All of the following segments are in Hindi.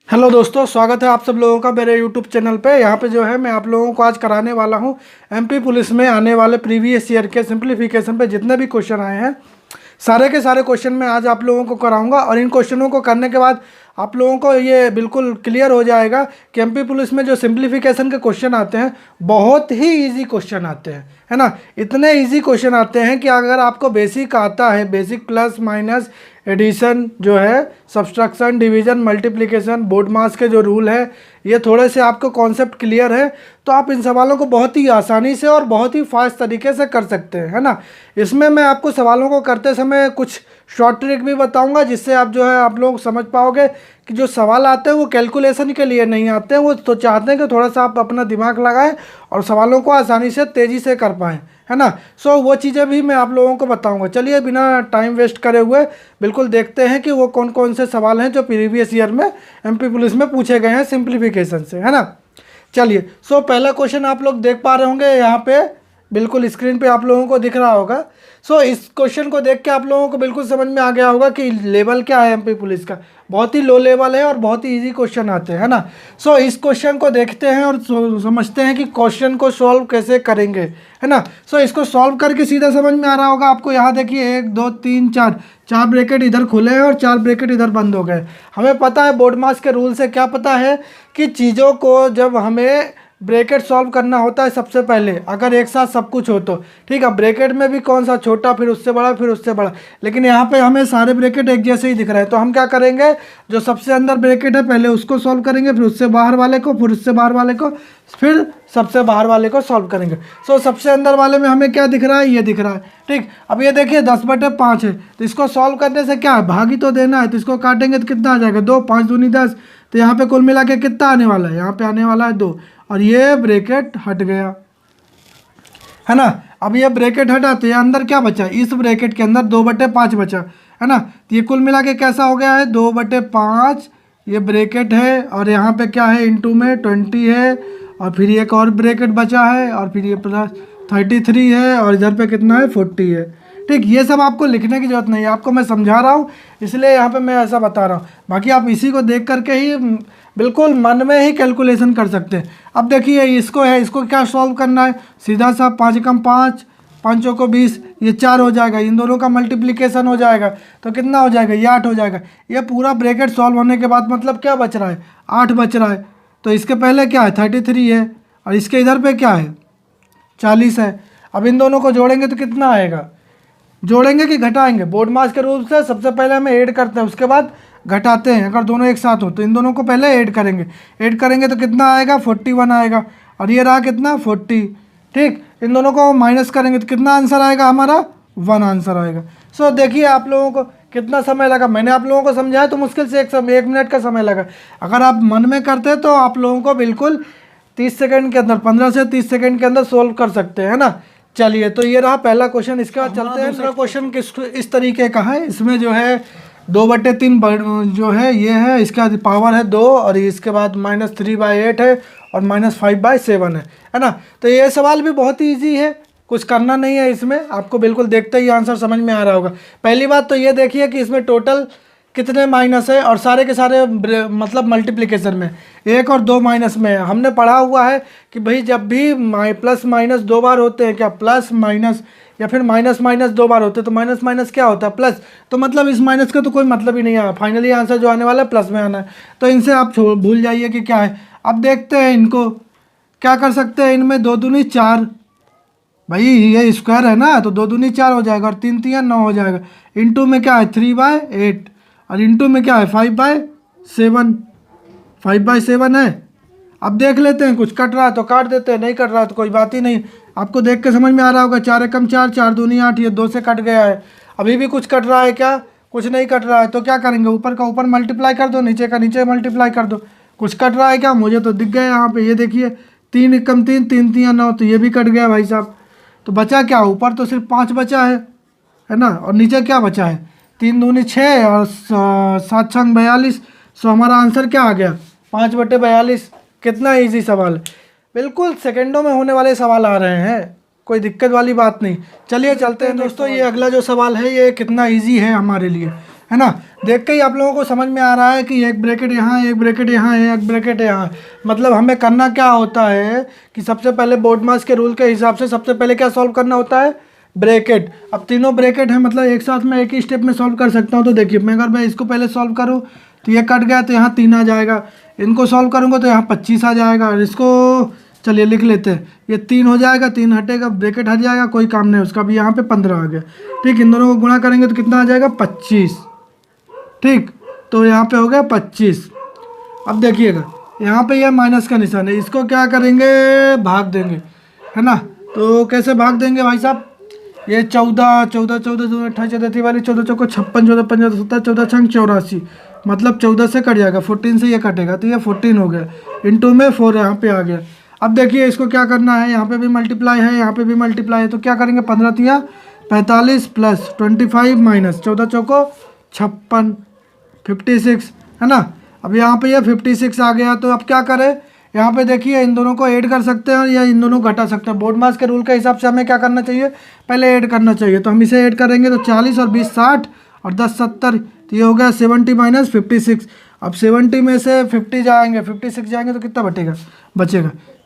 हेलो दोस्तों, स्वागत है आप सब लोगों का मेरे यूट्यूब चैनल पे। यहाँ पे जो है मैं आप लोगों को आज कराने वाला हूँ एमपी पुलिस में आने वाले प्रीवियस ईयर के सिंप्लीफिकेशन पे जितने भी क्वेश्चन आए हैं सारे के सारे क्वेश्चन मैं आज आप लोगों को कराऊंगा। और इन क्वेश्चनों को करने के बाद आप लोगों को ये बिल्कुल क्लियर हो जाएगा कि एमपी पुलिस में जो सिंप्लीफिकेशन के क्वेश्चन आते हैं बहुत ही इजी क्वेश्चन आते हैं, है ना। इतने इजी क्वेश्चन आते हैं कि अगर आपको बेसिक आता है, बेसिक प्लस माइनस एडिशन जो है, सब्सट्रैक्शन, डिवीजन, मल्टीप्लिकेशन, बोर्ड मास के जो रूल है, ये थोड़े से आपको कॉन्सेप्ट क्लियर है तो आप इन सवालों को बहुत ही आसानी से और बहुत ही फास्ट तरीके से कर सकते हैं, है ना। इसमें मैं आपको सवालों को करते समय कुछ शॉर्ट ट्रिक भी बताऊंगा जिससे आप जो है आप लोग समझ पाओगे कि जो सवाल आते हैं वो कैलकुलेशन के लिए नहीं आते हैं, वो तो चाहते हैं कि थोड़ा सा आप अपना दिमाग लगाएं और सवालों को आसानी से तेज़ी से कर पाएँ, है ना। सो वो चीज़ें भी मैं आप लोगों को बताऊंगा। चलिए बिना टाइम वेस्ट करे हुए बिल्कुल देखते हैं कि वो कौन कौन से सवाल हैं जो प्रीवियस ईयर में एमपी पुलिस में पूछे गए हैं सिंप्लीफिकेशन से, है ना। चलिए, सो पहला क्वेश्चन आप लोग देख पा रहे होंगे यहाँ पे, बिल्कुल स्क्रीन पे आप लोगों को दिख रहा होगा। सो इस क्वेश्चन को देख के आप लोगों को बिल्कुल समझ में आ गया होगा कि लेवल क्या है एमपी पुलिस का। बहुत ही लो लेवल है और बहुत ही इजी क्वेश्चन आते हैं, है ना। सो इस क्वेश्चन को देखते हैं और समझते हैं कि क्वेश्चन को सॉल्व कैसे करेंगे, है ना। सो इसको सॉल्व करके सीधा समझ में आ रहा होगा आपको। यहाँ देखिए 1 2 3 4 चार ब्रैकेट इधर खुले हैं और 4 ब्रैकेट इधर बंद हो गए। हमें पता है बोर्ड मास के रूल से, क्या पता है कि चीज़ों को जब हमें ब्रैकेट सॉल्व करना होता है सबसे पहले, अगर एक साथ सब कुछ हो तो ठीक है, ब्रैकेट में भी कौन सा छोटा फिर उससे बड़ा फिर उससे बड़ा, लेकिन यहाँ पे हमें सारे ब्रैकेट एक जैसे ही दिख रहे हैं। तो हम क्या करेंगे, जो सबसे अंदर ब्रैकेट है पहले उसको सॉल्व करेंगे, फिर उससे बाहर वाले को, फिर उससे बाहर वाले को, फिर सबसे बाहर वाले को सॉल्व करेंगे। सो सबसे अंदर वाले में हमें क्या दिख रहा है, ये दिख रहा है, ठीक। अब ये देखिए 10/5 है, तो इसको सॉल्व करने से क्या है, भाग ही तो देना है। तो इसको काटेंगे तो कितना आ जाएगा, 2 5 दूनी 10। तो यहाँ पे कुल मिला के कितना आने वाला है, यहाँ पे आने वाला है 2, और ये ब्रैकेट हट गया, है ना। अब ये ब्रैकेट हटा तो ये अंदर क्या बचा, इस ब्रैकेट के अंदर 2/5 बचा, है ना। तो ये कुल मिला के कैसा हो गया है, 2/5 ये ब्रैकेट है, और यहाँ पे क्या है, इंटू में 20 है, और फिर एक और ब्रैकेट बचा है, और फिर ये प्लस 33 है, और इधर पे कितना है, 40 है, ठीक। ये सब आपको लिखने की जरूरत नहीं है, आपको मैं समझा रहा हूँ इसलिए यहाँ पे मैं ऐसा बता रहा हूँ। बाकी आप इसी को देख करके ही बिल्कुल मन में ही कैलकुलेशन कर सकते हैं। अब देखिए इसको है, इसको क्या सॉल्व करना है, सीधा सा 5 एकम 5, 5 चौको 20, ये 4 हो जाएगा, इन दोनों का मल्टीप्लिकेशन हो जाएगा तो कितना हो जाएगा, ये 8 हो जाएगा। ये पूरा ब्रैकेट सॉल्व होने के बाद मतलब क्या बच रहा है, 8 बच रहा है। तो इसके पहले क्या है, 33 है, और इसके इधर पे क्या है, 40 है। अब इन दोनों को जोड़ेंगे तो कितना आएगा, जोड़ेंगे कि घटाएंगे, बोर्ड मास के रूल से सबसे पहले हमें ऐड करते हैं उसके बाद घटाते हैं। अगर दोनों एक साथ हो तो इन दोनों को पहले ऐड करेंगे, ऐड करेंगे तो कितना आएगा, 41 आएगा, और ये रहा कितना, 40, ठीक। इन दोनों को माइनस करेंगे तो कितना आंसर आएगा हमारा, 1 आंसर आएगा। सो देखिए आप लोगों को कितना समय लगा, मैंने आप लोगों को समझाया तो मुश्किल से 1 मिनट का समय लगा। अगर आप मन में करते तो आप लोगों को बिल्कुल 30 सेकंड के अंदर, 15 से 30 सेकंड के अंदर सोल्व कर सकते हैं, है ना। चलिए, तो ये रहा पहला क्वेश्चन। इसके बाद चलते हैं, दूसरा क्वेश्चन इस तरीके का है। इसमें जो है 2/3 जो है ये है, इसका पावर है 2, और इसके बाद -3/8 है, और -5/7 है ना। तो ये सवाल भी बहुत ही ईजी है, कुछ करना नहीं है इसमें, आपको बिल्कुल देखते ही आंसर समझ में आ रहा होगा। पहली बात तो ये देखिए कि इसमें टोटल कितने माइनस है, और सारे के सारे मतलब मल्टीप्लिकेशन में 1 और 2 माइनस में है। हमने पढ़ा हुआ है कि भाई जब भी प्लस माइनस 2 बार होते हैं, क्या प्लस माइनस या फिर माइनस माइनस 2 बार होते हैं, तो माइनस माइनस क्या होता है, प्लस। तो मतलब इस माइनस का तो कोई मतलब ही नहीं है, फाइनली आंसर जो आने वाला है प्लस में आना है। तो इनसे आप भूल जाइए कि क्या है। अब देखते हैं इनको क्या कर सकते हैं, इनमें 2 दूनी 4, भाई ये स्क्वायर है ना, तो 2 दूनी 4 हो जाएगा, और 3 3 9 हो जाएगा। इंटू में क्या है, 3/8, और इंटू में क्या है, 5/7, 5/7 है। अब देख लेते हैं, कुछ कट रहा है तो काट देते हैं, नहीं कट रहा है तो कोई बात ही नहीं। आपको देख के समझ में आ रहा होगा, 4 एकम 4, 4 दूनी 8, ये 2 से कट गया है। अभी भी कुछ कट रहा है क्या, कुछ नहीं कट रहा है, तो क्या करेंगे, ऊपर का ऊपर मल्टीप्लाई कर दो, नीचे का नीचे मल्टीप्लाई कर दो। कुछ कट रहा है क्या, मुझे तो दिख गया यहाँ पे, ये देखिए 3 एकम 3, 3 3 9, तो ये भी कट गया भाई साहब। तो बचा क्या, ऊपर तो सिर्फ 5 बचा है ना, और नीचे क्या बचा है, 3 दूनी 6, और 7 छंग 42। सो हमारा आंसर क्या आ गया, 5/42। कितना इजी सवाल है, बिल्कुल सेकंडों में होने वाले सवाल आ रहे हैं, कोई दिक्कत वाली बात नहीं। चलिए चलते हैं दोस्तों, ये अगला जो सवाल है ये कितना इजी है हमारे लिए। है ना। देख के ही आप लोगों को समझ में आ रहा है कि एक ब्रैकेट यहाँ, एक ब्रैकेट यहाँ है, एक ब्रैकेट यहाँ। मतलब हमें करना क्या होता है कि सबसे पहले बोर्ड मास के रूल के हिसाब से सबसे पहले क्या सॉल्व करना होता है, ब्रैकेट। अब तीनों ब्रैकेट है, मतलब एक साथ में एक ही स्टेप में सॉल्व कर सकता हूँ। तो देखिए अगर मैं इसको पहले सॉल्व करूँ तो ये कट गया, तो यहाँ 3 आ जाएगा। इनको सॉल्व करूँगा तो यहाँ 25 आ जाएगा। और इसको चलिए लिख लेते हैं, ये 3 हो जाएगा, 3 हटेगा, ब्रैकेट हट जाएगा, कोई काम नहीं उसका। भी यहाँ पे 15 आ गया। ठीक, इन दोनों को गुणा करेंगे तो कितना आ जाएगा, 25। ठीक, तो यहाँ पे हो गया 25। अब देखिएगा यहाँ पे ये माइनस का निशान है, इसको क्या करेंगे, भाग देंगे, है ना। तो कैसे भाग देंगे भाई साहब, ये 14 14 14 2 28 14 वाली 14 चौको 56 14 15 17 14 छंग 84, मतलब 14 से कट जाएगा, 14 से ये कटेगा तो ये 14 हो गया। इंटू में 4 यहाँ पे आ गया। अब देखिए इसको क्या करना है, यहाँ पे भी मल्टीप्लाई है, यहाँ पे भी मल्टीप्लाई है, तो क्या करेंगे 15 तिया 45 प्लस 25 माइनस 14 चौको 56 56, है ना। अब यहाँ पे ये 56 आ गया। तो अब क्या करें, यहाँ पे देखिए इन दोनों को ऐड कर सकते हैं या इन दोनों को घटा सकते हैं। बोर्ड मास के रूल के हिसाब से हमें क्या करना चाहिए, पहले ऐड करना चाहिए। तो हम इसे ऐड करेंगे तो 40 और 20 60 और 10 70, तो ये हो गया 70 माइनस 56। अब 70 में से 50 जाएंगे, 56 जाएंगे तो कितना बचेगा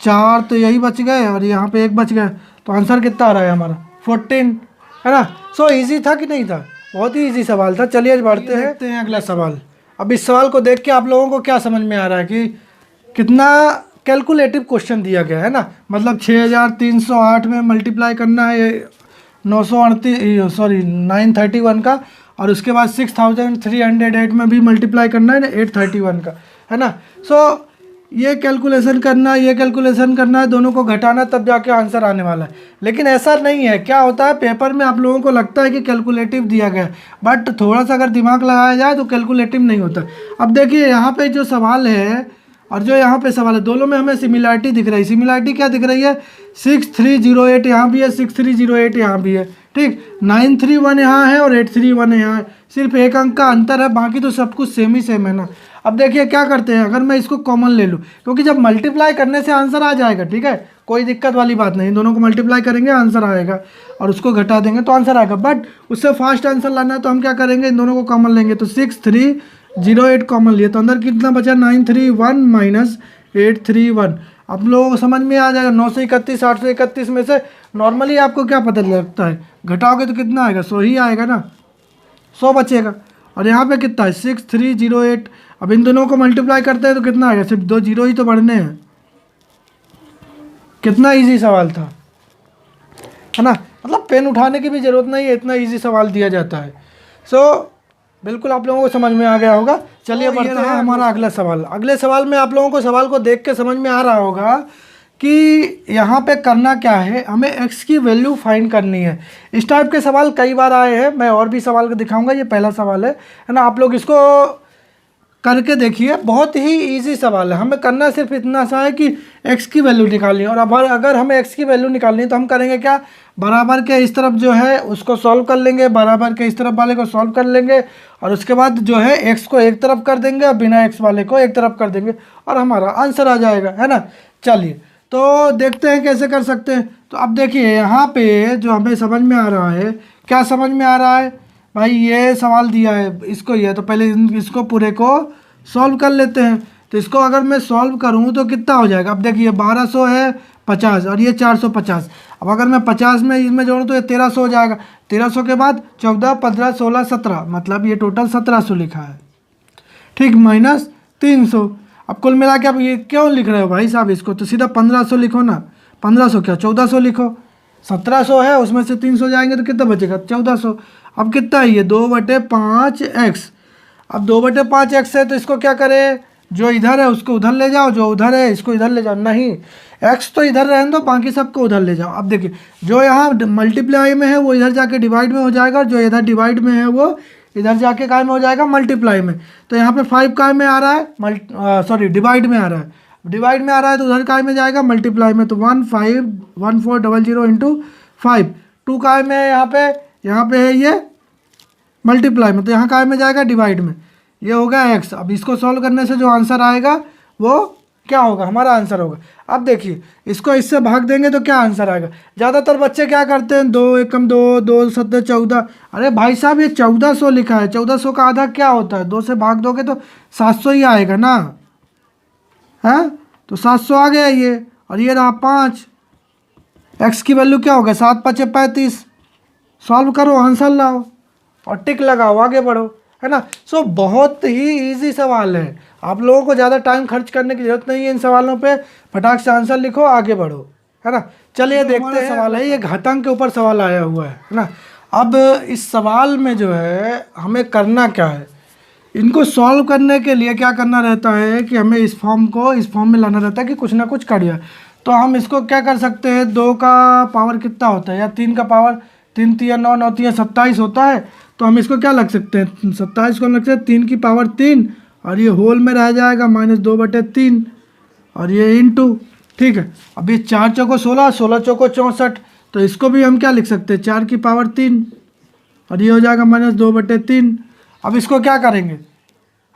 4, तो यही बच गए और यहाँ पे 1 बच गया। तो आंसर कितना आ रहा है हमारा 14, है ना। सो ईजी था कि नहीं था, बहुत ही ईजी सवाल था। चलिए बढ़ते हैं अगला सवाल। अब इस सवाल को देख के आप लोगों को क्या समझ में आ रहा है कि कितना कैलकुलेटिव क्वेश्चन दिया गया है ना। मतलब 6308 में मल्टीप्लाई करना है 931 का, और उसके बाद 6308 में भी मल्टीप्लाई करना है 831 का, है ना। सो ये कैलकुलेशन करना है, दोनों को घटाना, तब जाके आंसर आने वाला है। लेकिन ऐसा नहीं है, क्या होता है पेपर में आप लोगों को लगता है कि कैलकुलेटिव दिया गया है, बट थोड़ा सा अगर दिमाग लगाया जाए तो कैलकुलेटिव नहीं होता। अब देखिए यहाँ पे जो सवाल है और जो यहाँ पे सवाल है, दोनों में हमें सिमिलरिटी दिख रही है। सिमिलरिटी क्या दिख रही है, 6308 यहाँ भी है, 6308 यहाँ भी है। ठीक, 931 यहाँ है और 831 यहाँ है, सिर्फ एक अंक का अंतर है, बाकी तो सब कुछ सेम ही सेम है ना। अब देखिए क्या करते हैं, अगर मैं इसको कॉमन ले लूँ, क्योंकि जब मल्टीप्लाई करने से आंसर आ जाएगा, ठीक है, कोई दिक्कत वाली बात नहीं। दोनों को मल्टीप्लाई करेंगे आंसर आएगा, और उसको घटा देंगे तो आंसर आएगा। बट उससे फास्ट आंसर लाना है तो हम क्या करेंगे, इन दोनों को कॉमन लेंगे। तो 6308 कॉमन लिए तो अंदर कितना बचा, 931 माइनस 831। आप लोगों को समझ में आ जाएगा। 931 831 में से नॉर्मली आपको क्या पता लगता है, घटाओगे तो कितना आएगा, 100 ही आएगा ना, 100 बचेगा। और यहाँ पे कितना है 6308। अब इन दोनों को मल्टीप्लाई करते हैं तो कितना आएगा, सिर्फ 2 जीरो ही तो बढ़ने हैं। कितना इजी सवाल था, है ना। मतलब पेन उठाने की भी ज़रूरत नहीं है, इतना इजी सवाल दिया जाता है। सो बिल्कुल आप लोगों को समझ में आ गया होगा। चलिए बढ़ते हैं हमारा अगला सवाल। अगले सवाल में आप लोगों को सवाल को देख के समझ में आ रहा होगा कि यहाँ पे करना क्या है, हमें x की वैल्यू फाइंड करनी है। इस टाइप के सवाल कई बार आए हैं, मैं और भी सवाल को दिखाऊंगा। ये पहला सवाल है ना। आप लोग इसको करके देखिए, बहुत ही इजी सवाल है। हमें करना सिर्फ इतना सा है कि x की वैल्यू निकालनी है। और अब अगर हमें x की वैल्यू निकालनी है तो हम करेंगे क्या, बराबर के इस तरफ जो है उसको सॉल्व कर लेंगे, बराबर के इस तरफ वाले को सॉल्व कर लेंगे, और उसके बाद जो है x को एक तरफ कर देंगे और बिना x वाले को एक तरफ कर देंगे, और हमारा आंसर आ जाएगा, है ना। चलिए तो देखते हैं कैसे कर सकते हैं। तो अब देखिए यहाँ पे जो हमें समझ में आ रहा है, क्या समझ में आ रहा है भाई, ये सवाल दिया है इसको, ये तो पहले इसको पूरे को सॉल्व कर लेते हैं। तो इसको अगर मैं सॉल्व करूँ तो कितना हो जाएगा, अब देखिए 1200 है 50 और ये 450। अब अगर मैं 50 में इसमें जोड़ूँ तो ये 1300 हो जाएगा। 1300 के बाद 14 15 16 17, मतलब ये टोटल 1700 लिखा है। ठीक, माइनस 300। अब कुल मिला के अब ये क्यों लिख रहे हो भाई साहब इसको, तो सीधा 1500 लिखो ना। 1500 क्या 1400 लिखो, 1700 है उसमें से 300 जाएंगे तो कितना बचेगा 1400। अब कितना है ये 2/5x। अब 2/5x है तो इसको क्या करें, जो इधर है उसको उधर ले जाओ, जो उधर है इसको इधर ले जाओ। नहीं, x तो इधर रहने दो, बाकी सबको उधर ले जाओ। अब देखिए जो यहाँ मल्टीप्लाई में है वो इधर जाके डिवाइड में हो जाएगा, और जो इधर डिवाइड में है वो इधर जाके काय में हो जाएगा, मल्टीप्लाई में। तो यहाँ पे 5 काय में आ रहा है, डिवाइड में आ रहा है। डिवाइड में आ रहा है तो उधर काय में जाएगा, मल्टीप्लाई में। तो 151400 इंटू 5। 2 काय में है यहाँ पे है ये मल्टीप्लाई में, तो यहाँ काय में जाएगा, डिवाइड में। ये हो गया x। अब इसको सॉल्व करने से जो आंसर आएगा वो क्या होगा, हमारा आंसर होगा। अब देखिए इसको इससे भाग देंगे तो क्या आंसर आएगा। ज़्यादातर बच्चे क्या करते हैं, 2 एकम 2, 2 सत्ते 14। अरे भाई साहब ये 1400 लिखा है, 1400 का आधा क्या होता है, 2 से भाग दोगे तो 700 ही आएगा ना, है। तो 700 आ गया ये, और ये रहा 5। एक्स की वैल्यू क्या होगा, 7 5 35। सॉल्व करो, आंसर लाओ और टिक लगाओ, आगे बढ़ो, है ना। सो बहुत ही इजी सवाल है, आप लोगों को ज़्यादा टाइम खर्च करने की जरूरत नहीं है इन सवालों पे। फटाक से आंसर लिखो, आगे बढ़ो, है ना। चलिए देखते हैं सवाल है, ये घातांक के ऊपर सवाल आया हुआ है ना। अब इस सवाल में जो है हमें करना क्या है, इनको सॉल्व करने के लिए क्या करना रहता है कि हमें इस फॉर्म को इस फॉर्म में लाना रहता है कि कुछ ना कुछ करिए। तो हम इसको क्या कर सकते हैं, 2 का पावर कितना होता है, या 3 का पावर, 3 3 9 9 3 27 होता है। तो हम इसको क्या लग सकते हैं, 27 को हम लग सकते हैं 3 की पावर 3, और ये होल में रह जाएगा -2/3, और ये इंटू, ठीक है। अब ये 4 चौको 16, 16 चौको 64, तो इसको भी हम क्या लिख सकते हैं, 4 की पावर 3, और ये हो जाएगा -2/3। अब इसको क्या करेंगे,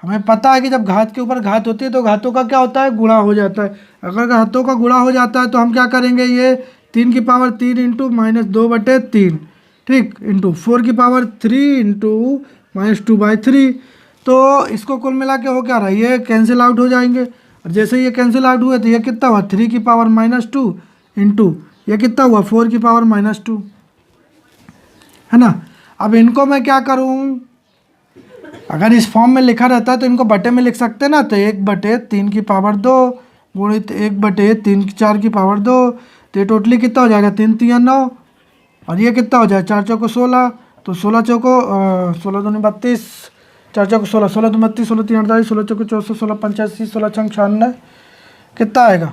हमें पता है कि जब घात के ऊपर घात होती है तो घातों का क्या होता है, गुणा हो जाता है। अगर घातों का गुणा हो जाता है तो हम क्या करेंगे, ये 3 की पावर 3 इंटू -2/3, ठीक, इंटू 4 की पावर 3 इंटू -2/3। तो इसको कुल मिला के हो क्या रहा है, ये कैंसिल आउट हो जाएंगे, और जैसे ही ये कैंसिल आउट हुए तो ये कितना हुआ, 3 की पावर -2 इंटू ये कितना हुआ, 4 की पावर -2, है ना। अब इनको मैं क्या करूँ, अगर इस फॉर्म में लिखा रहता है तो इनको बटे में लिख सकते हैं ना। तो 1/3 की पावर 2 गुणित 1/3 4 की पावर 2, तो ये टोटली कितना हो जाएगा, 3 3 9, और ये कितना हो जाएगा, 4 चौको 16, तो 16 चौको 16 दूनी 32, 4 चौको 16, 16 दूनी 32, 16 3 48, 16 चौको 64, 16 85, 16 छंग 96, कितना आएगा,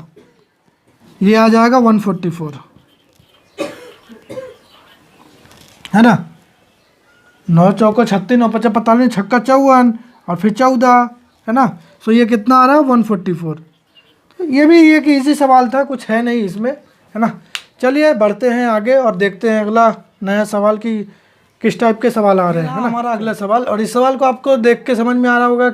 ये आ जाएगा 144, है ना। 9 चौको 36, 9 5 45, छक्का 54, और फिर 14, है ना। सो ये कितना आ रहा है, 144। तो ये भी एक इजी सवाल था, कुछ है नहीं इसमें, है ना। चलिए बढ़ते हैं आगे और देखते हैं अगला नया सवाल की किस टाइप के सवाल आ रहे हैं, है ना। हमारा अगला सवाल, और इस सवाल को आपको देख के समझ में आ रहा होगा,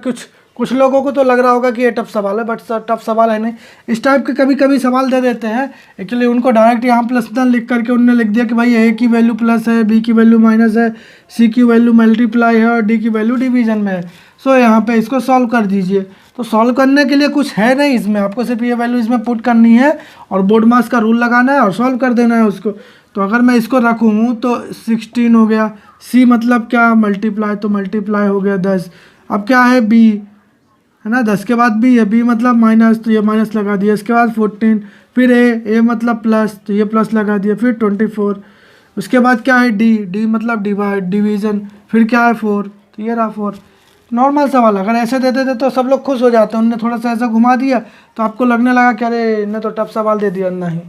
कुछ लोगों को तो लग रहा होगा कि ये टफ सवाल है, बट टफ सवाल है नहीं। इस टाइप के कभी कभी सवाल दे देते हैं, एक्चुअली उनको डायरेक्ट यहाँ प्लस न लिख करके उन्होंने लिख दिया कि भाई ए की वैल्यू प्लस है, बी की वैल्यू माइनस है, सी की वैल्यू मल्टीप्लाई है, और डी की वैल्यू डिवीजन में है। सो यहाँ पे इसको सॉल्व कर दीजिए। तो सॉल्व करने के लिए कुछ है नहीं इसमें, आपको सिर्फ ये वैल्यू इसमें पुट करनी है और बोर्ड मास का रूल लगाना है और सॉल्व कर देना है उसको। तो अगर मैं इसको रखूँ तो 16 हो गया, सी मतलब क्या, मल्टीप्लाई, तो मल्टीप्लाई हो गया 10। अब क्या है, बी, है ना, 10 के बाद बी है, बी मतलब माइनस, तो ये माइनस लगा दिया। इसके बाद 14, फिर ए मतलब प्लस, तो ये प्लस लगा दिया, फिर 24। उसके बाद क्या है, डी, डी मतलब डिवाइड, डिवीज़न, फिर क्या है 4, तो ये रहा 4। नॉर्मल सवाल, अगर ऐसे दे देते तो सब लोग खुश हो जाते, उनने थोड़ा सा ऐसा घुमा दिया तो आपको लगने लगा कि अरे इन्हें तो टफ सवाल दे दिया। नहीं,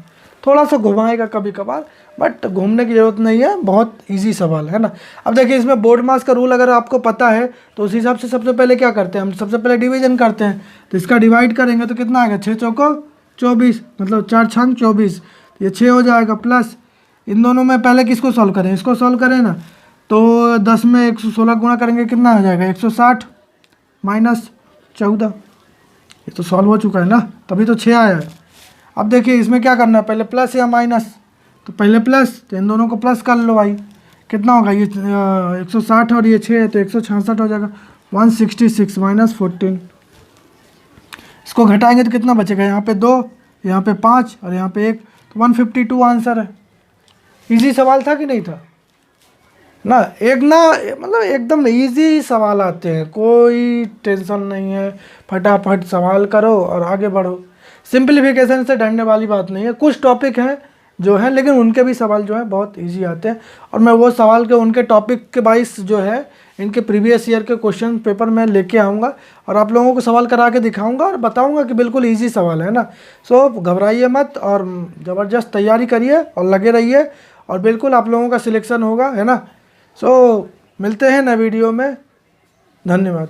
थोड़ा सा घुमाएगा कभी कभार, बट घूमने की ज़रूरत नहीं है, बहुत इजी सवाल है ना। अब देखिए इसमें बोर्ड मास का रूल अगर आपको पता है तो उस हिसाब से सबसे पहले क्या करते हैं, हम सबसे पहले डिवीजन करते हैं। तो इसका डिवाइड करेंगे तो कितना आएगा, 6 चौको 24, मतलब 4 छंग 24, ये 6 हो जाएगा। प्लस इन दोनों में पहले किसको सॉल्व करें, इसको सॉल्व करें ना। तो 10 में 116 गुणा करेंगे, कितना हो जाएगा, 160 माइनस 14, ये तो सॉल्व हो चुका है ना, तभी तो 6 आया है। अब देखिए इसमें क्या करना है, पहले प्लस या माइनस, तो पहले प्लस, तो इन दोनों को प्लस कर लो भाई, कितना होगा, ये 160 और ये 6 है तो 166 हो जाएगा। 166 माइनस 14, इसको घटाएंगे तो कितना बचेगा, यहाँ पे 2, यहाँ पे 5 और यहाँ पे 1, तो 152 आंसर है। इजी सवाल था कि नहीं था ना, एक ना, मतलब एकदम इजी सवाल आते हैं, कोई टेंशन नहीं है, फटाफट सवाल करो और आगे बढ़ो। सिंपलीफिकेशन से डरने वाली बात नहीं है, कुछ टॉपिक हैं जो है, लेकिन उनके भी सवाल जो है बहुत इजी आते हैं, और मैं वो सवाल के उनके टॉपिक के वाइज जो है इनके प्रीवियस ईयर के क्वेश्चन पेपर मैं लेके आऊँगा और आप लोगों को सवाल करा के दिखाऊंगा और बताऊंगा कि बिल्कुल इजी सवाल है ना। सो घबराइए मत और ज़बरदस्त तैयारी करिए और लगे रहिए, और बिल्कुल आप लोगों का सिलेक्शन होगा, है ना। सो मिलते हैं नए वीडियो में, धन्यवाद।